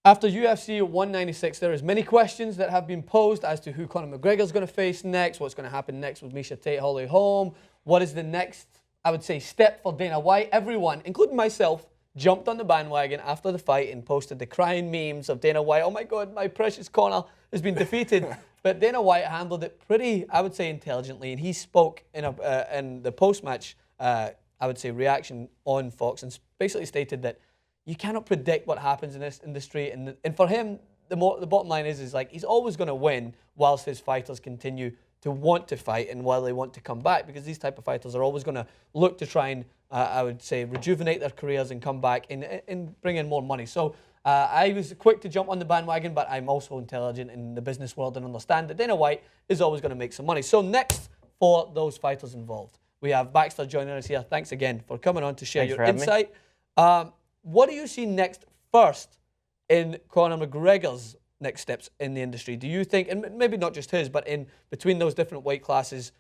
After UFC 196, there is many questions that have been posed as to who Conor McGregor is going to face next, what's going to happen next with Miesha Tate, Holly Holm, what is the next, I would say, step for Dana White. Everyone, including myself, jumped on the bandwagon after the fight and posted the crying memes of Dana White. Oh my God, my precious Conor has been defeated. But Dana White handled it pretty, I would say, intelligently, and he spoke in the post-match, I would say, reaction on Fox, and basically stated that you cannot predict what happens in this industry, and for him, the bottom line is like he's always going to win whilst his fighters continue to want to fight and while they want to come back, because these type of fighters are always going to look to try and, I would say, rejuvenate their careers and come back and bring in more money. So I was quick to jump on the bandwagon, but I'm also intelligent in the business world and understand that Dana White is always going to make some money. So next for those fighters involved, we have Baxter joining us here. Thanks again for coming on to share your insight. What do you see next first in Conor McGregor's next steps in the industry? Do you think, and maybe not just his, but in between those different weight classes,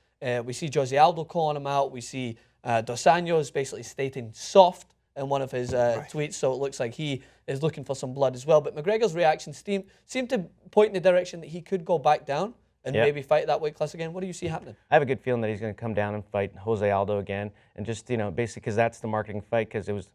we see Jose Aldo calling him out. We see Dos Anjos basically stating soft in one of his tweets, so it looks like he is looking for some blood as well. But McGregor's reactions seem to point in the direction that he could go back down and maybe fight that weight class again. What do you see happening? I have a good feeling that he's going to come down and fight Jose Aldo again, and just, you know, basically because that's the marketing fight, because it was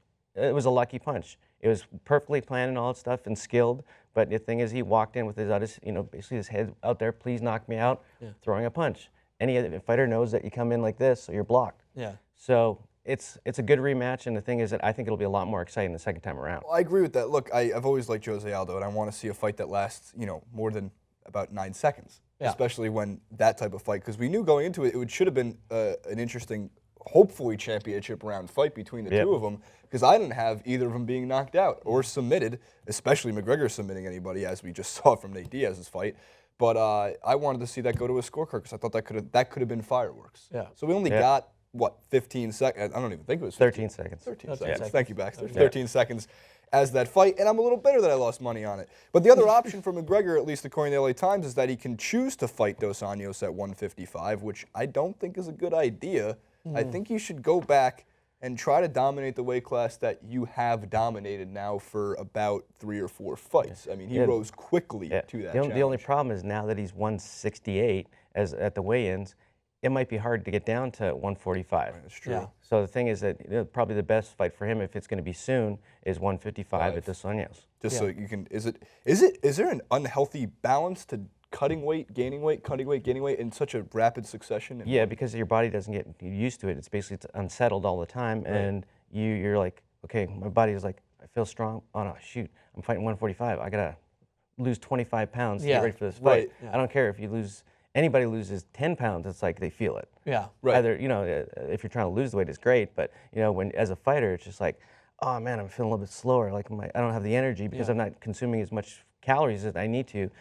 a lucky punch. It was perfectly planned and all that stuff and skilled, but the thing is he walked in with his, you know, basically his head out there, please knock me out, throwing a punch. Any other fighter knows that you come in like this, so you're blocked. Yeah. So it's a good rematch, and the thing is that I think it'll be a lot more exciting the second time around. Well, I agree with that. Look, I've always liked Jose Aldo, and I want to see a fight that lasts, you know, more than about 9 seconds, especially when that type of fight, because we knew going into it, it should have been an interesting, hopefully championship round fight between the two of them, because I didn't have either of them being knocked out or submitted, especially McGregor submitting anybody, as we just saw from Nate Diaz's fight. But I wanted to see that go to a scorecard, because I thought that could have been fireworks. Yeah. So we only got, what, 15 seconds? I don't even think it was 13 seconds. 13 seconds. Thank you, Baxter. 13 seconds as that fight, and I'm a little bitter that I lost money on it. But the other option for McGregor, at least according to the LA Times, is that he can choose to fight Dos Anjos at 155, which I don't think is a good idea. I think you should go back and try to dominate the weight class that you have dominated now for about 3 or 4 fights. I mean, he rose quickly to that challenge. The only problem is now that he's 168 at the weigh-ins, it might be hard to get down to 145. Right, that's true. Yeah. So the thing is that probably the best fight for him, if it's going to be soon, is 155 at Dos Anjos. Just so you can, is there an unhealthy balance to cutting weight, gaining weight, cutting weight, gaining weight in such a rapid succession? Yeah, because your body doesn't get used to it. It's basically unsettled all the time, and you're like, okay, my body is like, I feel strong. Oh no, shoot, I'm fighting 145. I gotta lose 25 pounds to get ready for this fight. I don't care if anybody loses 10 pounds. It's like they feel it. Yeah, Either, you know, if you're trying to lose the weight, it's great, but you know, when as a fighter, it's just like, oh man, I'm feeling a little bit slower. Like I don't have the energy because I'm not consuming as much calories that I need to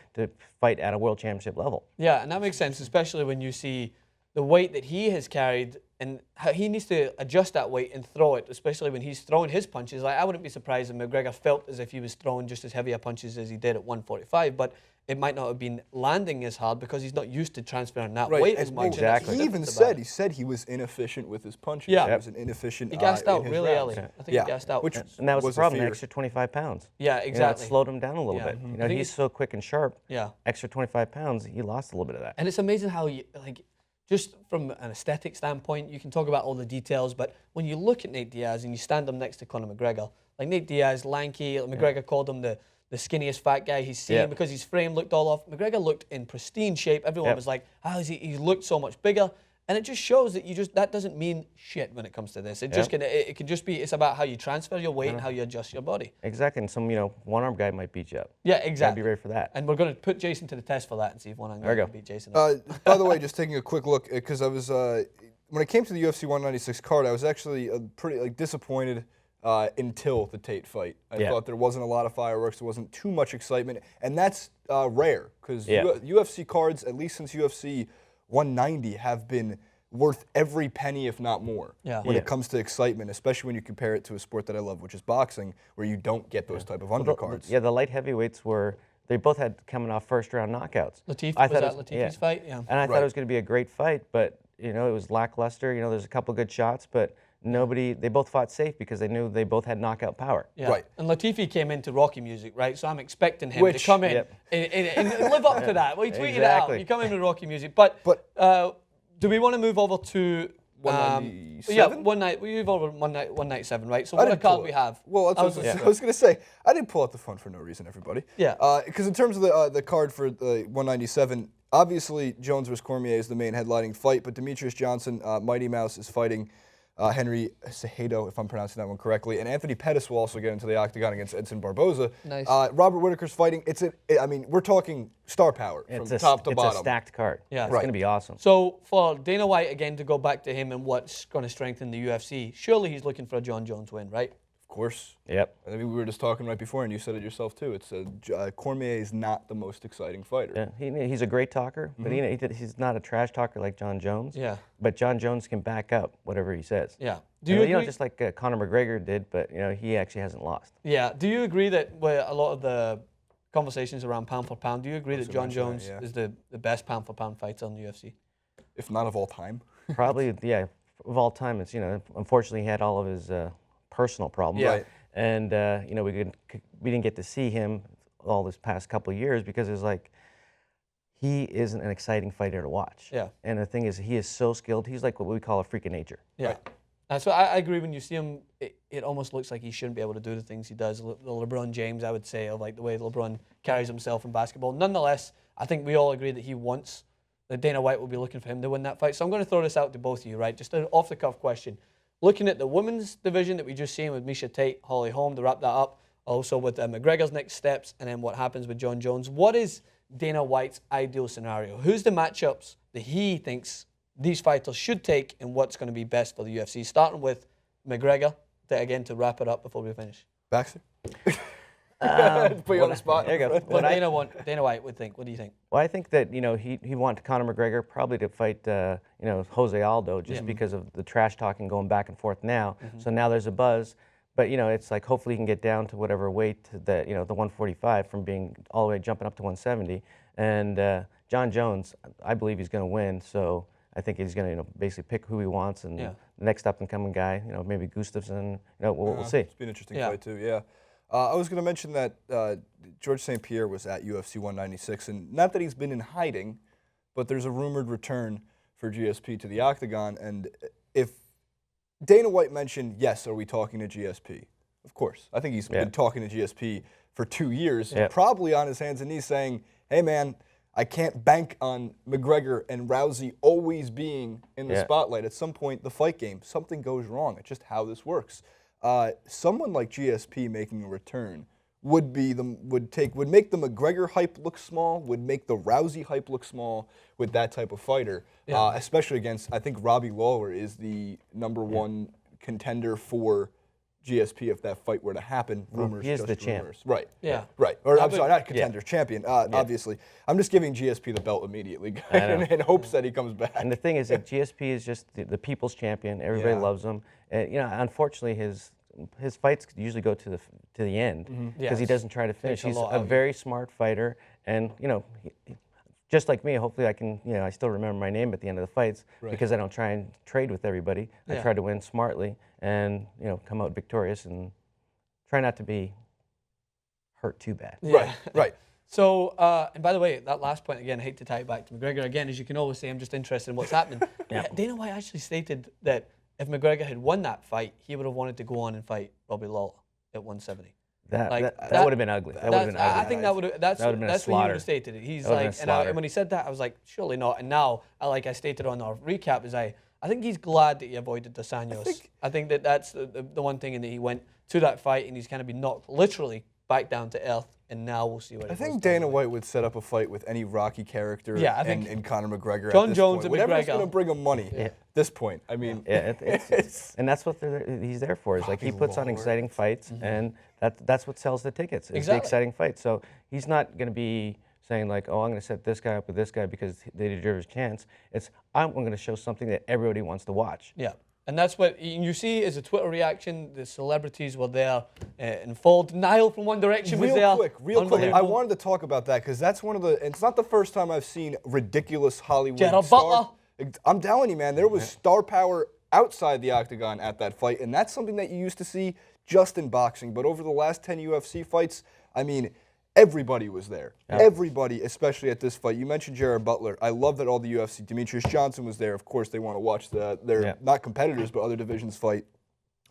fight at a world championship level. Yeah, and that makes sense, especially when you see the weight that he has carried and how he needs to adjust that weight and throw it, especially when he's throwing his punches. Like, I wouldn't be surprised if McGregor felt as if he was throwing just as heavy punches as he did at 145, but it might not have been landing as hard because he's not used to transferring that weight as much. Exactly. He even said he was inefficient with his punches. Yeah. He was an inefficient. He gassed out really rounds. early. I think he gassed out. And that was the problem, the extra 25 pounds. Yeah, exactly. You know, it slowed him down a little bit. You know, he's so quick and sharp. Yeah. Extra 25 pounds, he lost a little bit of that. And it's amazing how, just from an aesthetic standpoint, you can talk about all the details, but when you look at Nate Diaz and you stand him next to Conor McGregor, like Nate Diaz, lanky, McGregor called him the skinniest fat guy he's seen because his frame looked all off. McGregor looked in pristine shape. Everyone was like, how is he looked so much bigger. And it just shows that that doesn't mean shit when it comes to this. It can just be, it's about how you transfer your weight and how you adjust your body. Exactly, and some, you know, one-arm guy might beat you up. Yeah, exactly. Be ready for that. And we're going to put Jason to the test for that and see if one-arm guy can beat Jason up. By the way, just taking a quick look, because I was, when it came to the UFC 196 card, I was actually pretty disappointed until the Tate fight. I thought there wasn't a lot of fireworks, there wasn't too much excitement, and that's rare, because UFC cards, at least since UFC 190, have been worth every penny, if not more, when it comes to excitement, especially when you compare it to a sport that I love, which is boxing, where you don't get those type of undercards. The light heavyweights they both had coming off first-round knockouts. Latifi's fight? Yeah. And I thought it was going to be a great fight, but, you know, it was lackluster. You know, there's a couple good shots, but They both fought safe because they knew they both had knockout power. Yeah. Right. And Latifi came into Rocky music, right? So I'm expecting him to come in and live up to that. Well, he tweeted it out. You come in with Rocky music. But do we want to move over to 197? Yeah, we move over 197, right? So what a card we have. Well, I was going to say, I didn't pull out the phone for no reason, everybody. Yeah. Because in terms of the card for the 197, obviously Jones vs. Cormier is the main headlining fight, but Demetrius Johnson, Mighty Mouse, is fighting Henry Cejudo, if I'm pronouncing that one correctly, and Anthony Pettis will also get into the octagon against Edson Barboza. Nice. Robert Whittaker's fighting. We're talking star power from top to bottom. It's a stacked card. Yeah. It's going to be awesome. So for Dana White, again, to go back to him and what's going to strengthen the UFC, surely he's looking for a John Jones win, right? Of course. Yep. I mean, we were just talking right before, and you said it yourself too. It's Cormier is not the most exciting fighter. Yeah, he's a great talker, but he's not a trash talker like John Jones. Yeah. But John Jones can back up whatever he says. Yeah. Do you agree? Just like Conor McGregor did, but he actually hasn't lost. Yeah. Do you agree that with a lot of the conversations around pound for pound, do you agree that John Jones is the best pound for pound fighter in the UFC? If not of all time. Probably, yeah. Of all time, it's unfortunately he had all of his personal problems. Yeah. Right. And we didn't get to see him all this past couple of years because it's like he isn't an exciting fighter to watch. Yeah. And the thing is, he is so skilled. He's like what we call a freak of nature. Yeah. Right. So I agree. When you see him, it almost looks like he shouldn't be able to do the things he does. The LeBron James, I would say, of like the way LeBron carries himself in basketball. Nonetheless, I think we all agree that that Dana White will be looking for him to win that fight. So I'm going to throw this out to both of you, right? Just an off-the-cuff question. Looking at the women's division that we just seen with Miesha Tate, Holly Holm, to wrap that up, also with McGregor's next steps, and then what happens with John Jones, what is Dana White's ideal scenario? Who's the matchups that he thinks these fighters should take, and what's going to be best for the UFC? Starting with McGregor, to wrap it up before we finish. Baxter? Put you on the spot. There you go. What Dana White would think. What do you think? Well, I think that he wanted Conor McGregor probably to fight Jose Aldo just because of the trash talking going back and forth now. So now there's a buzz, but it's like hopefully he can get down to whatever weight that the 145 from being all the way jumping up to 170. And John Jones, I believe he's going to win. So I think he's going to basically pick who he wants and the next up and coming guy, maybe Gustafsson. We'll see. It's been an interesting fight too. Yeah. I was going to mention that George St. Pierre was at UFC 196, and not that he's been in hiding, but there's a rumored return for GSP to the octagon. And if Dana White mentioned, yes, are we talking to GSP? Of course. I think he's been talking to GSP for 2 years, probably on his hands and knees saying, hey, man, I can't bank on McGregor and Rousey always being in the spotlight. At some point, the fight game, something goes wrong. It's just how this works. Someone like GSP making a return would make the McGregor hype look small, would make the Rousey hype look small with that type of fighter, especially against, I think Robbie Lawler is the #1 contender for GSP if that fight were to happen. Rumors, he is the champ. Rumors. Right. Yeah. Right. Or I'm sorry, not contender, champion, obviously. I'm just giving GSP the belt immediately in hopes that he comes back. And the thing is that GSP is just the people's champion. Everybody loves him. And unfortunately his fights usually go to the end because he doesn't try to finish. He's a very smart fighter, and just like me, hopefully I can, I still remember my name at the end of the fights because I don't try and trade with everybody. I try to win smartly and, come out victorious and try not to be hurt too bad. Yeah. Right. So, and by the way, that last point, again, I hate to tie it back to McGregor. Again, as you can always say, I'm just interested in what's happening. Dana White actually stated that if McGregor had won that fight, he would have wanted to go on and fight Robbie Lawler at 170. That would have been ugly. That would have been ugly. I think that's what he would have stated. He's like, and when he said that, I was like, surely not. And now, like I stated on our recap, I think he's glad that he avoided Dos Anjos. I think that's the one thing, in that he went to that fight and he's kind of been knocked literally back down to earth. And now we'll see what it goes. I think Dana White would set up a fight with any Rocky character and Conor McGregor. John at this Jones point. and Whatever's McGregor. going to bring him money at this point. I mean, and that's what he's there for. Is like he puts on exciting fights, and that's what sells the tickets. Is the exciting fight. So he's not going to be saying like, oh, I'm going to set this guy up with this guy because they deserve a chance. It's I'm going to show something that everybody wants to watch. Yeah. And that's what you see as a Twitter reaction. The celebrities were there in full denial from One Direction was there. Real quick. I wanted to talk about that because that's one of the. It's not the first time I've seen ridiculous Hollywood Gerald star. Butler. I'm telling you, man, there was star power outside the octagon at that fight, and that's something that you used to see just in boxing. But over the last 10 UFC fights, I mean, everybody was there. Yep. Everybody, especially at this fight. You mentioned Jared Butler. I love that all the UFC. Demetrius Johnson was there. Of course, they want to watch their not competitors, but other divisions fight.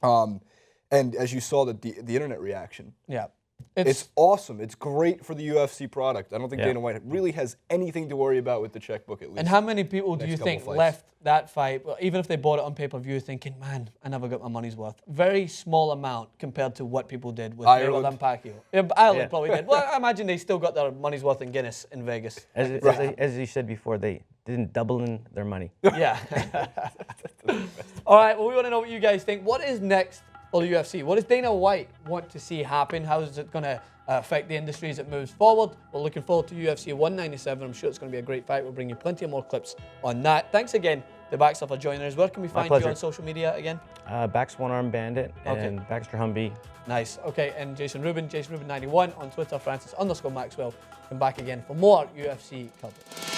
And as you saw, the internet reaction. Yeah. It's awesome. It's great for the UFC product. I don't think Dana White really has anything to worry about with the checkbook, at least. And how many people do you think left that fight, even if they bought it on pay-per-view, thinking, man, I never got my money's worth? Very small amount compared to what people did with Mayweather and Pacquiao. Yeah, Ireland probably did. Well, I imagine they still got their money's worth in Guinness in Vegas. As you said before, they didn't double in their money. Yeah. All right, well, we want to know what you guys think. What is next for the UFC? What does Dana White want to see happen? How is it going to affect the industry as it moves forward? We're looking forward to UFC 197. I'm sure it's going to be a great fight. We'll bring you plenty of more clips on that. Thanks again to Baxter for joining us. Where can we find you on social media again? Bax One Arm Bandit and Baxter Humby. Nice. Okay, and Jason Rubin 91 on Twitter, Francis_Maxwell. Come back again for more UFC coverage.